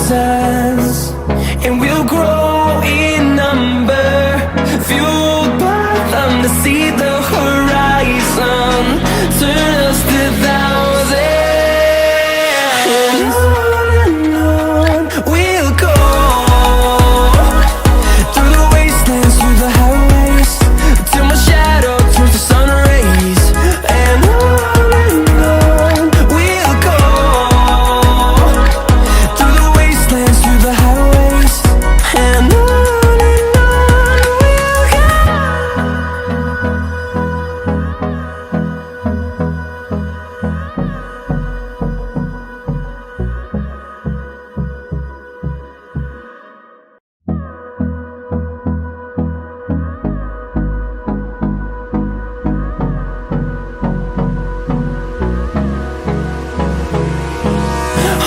thousands, and we'll grow in number, fueled by them to see the horizon, turn us to thousands. And on we'll go, through the wastelands, through the highways, till my shadow turns to sun rays. And on we'll go, through the wastelands, through the highways. And on we'll go.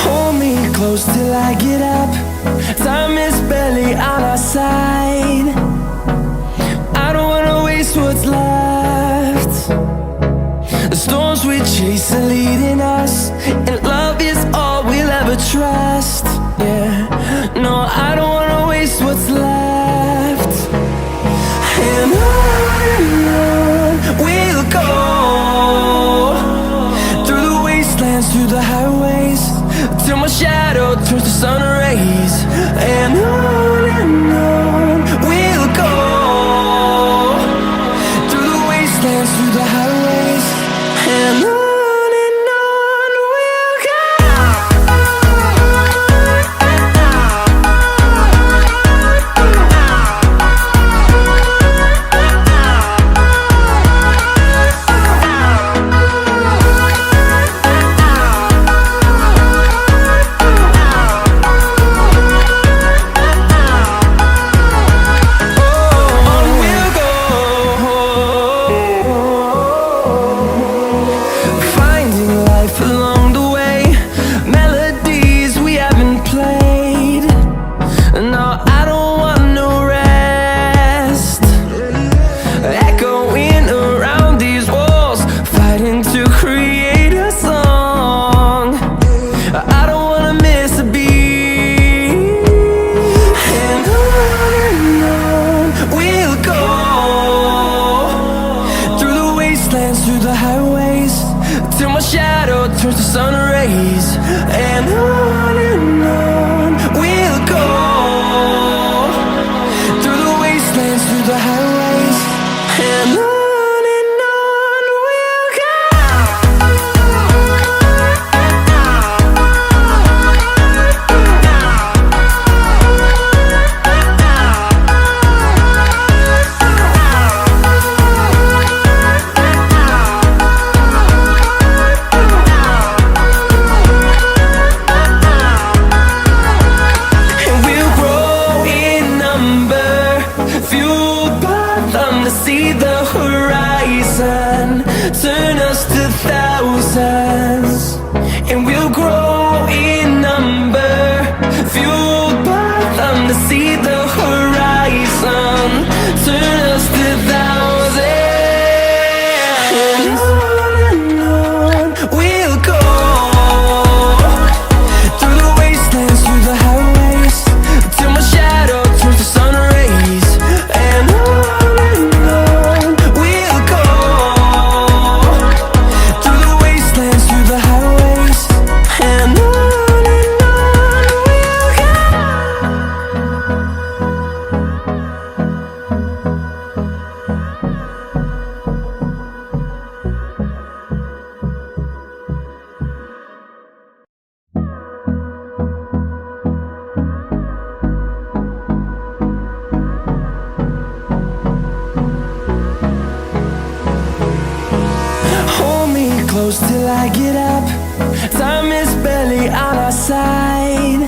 Hold me close till I get up. Time is barely on our side. I don't wanna waste what's left. The storms we chase are leading us, and love is all we'll ever trust. Yeah, no, I don't wanna waste what's left. And on we'll go, through the wastelands, through the highways, till my shadow turns to sun rays. And on we'll go, through the wastelands, through the highways. And on we'll go. Finding life along the way, melodies we haven't played. No, I don't want no rest. Echoing around these walls, fighting to create a song. I don't wanna miss a beat. And on we'll go, through the wastelands, through the highways, till my shadow turns to sun rays. And on we'll go, through the wastelands, through the highways. And on we'll go. And we'll grow in number, fueled by them to see the horizon, turn us to thousands. And we'll grow in number, fueled by them to see the horizon, turn us to thousands. And on we'll go, through the wastelands, through the highways, till my shadow turns to sun rays. And on we'll go, through the wastelands, through the highways. And on we'll go. Hold me close till I get up. Time is barely on our side.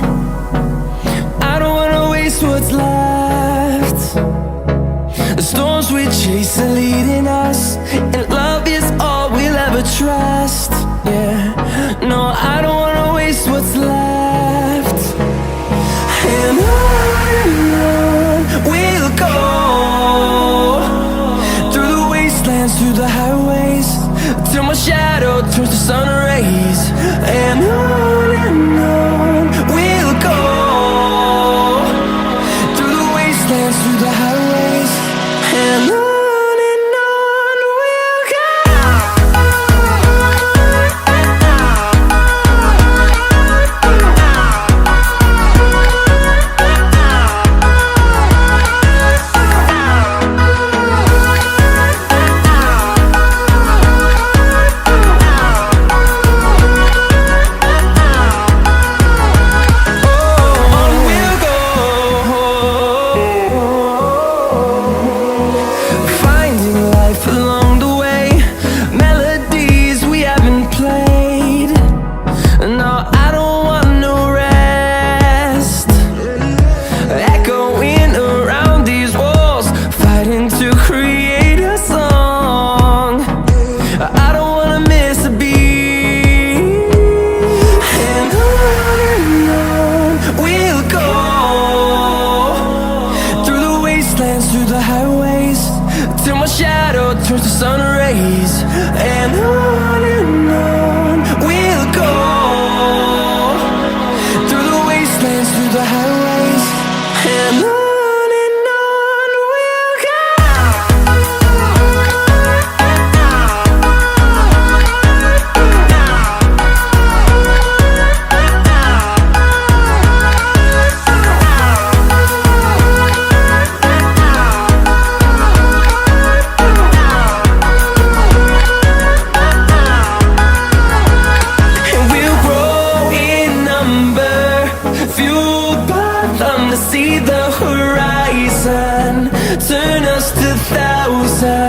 I don't wanna waste what's left. The storms we chase are leading us, and love is all we'll ever trust. Yeah, no, I don't wanna waste what's left. And on we'll go, through the wastelands, through the highways, till my shadow turns to sun rays. And on we'll go. towards the sun rays, and on we'll go, through the wastelands, through the highways, and on we'll go. See the horizon, turn us to thousands.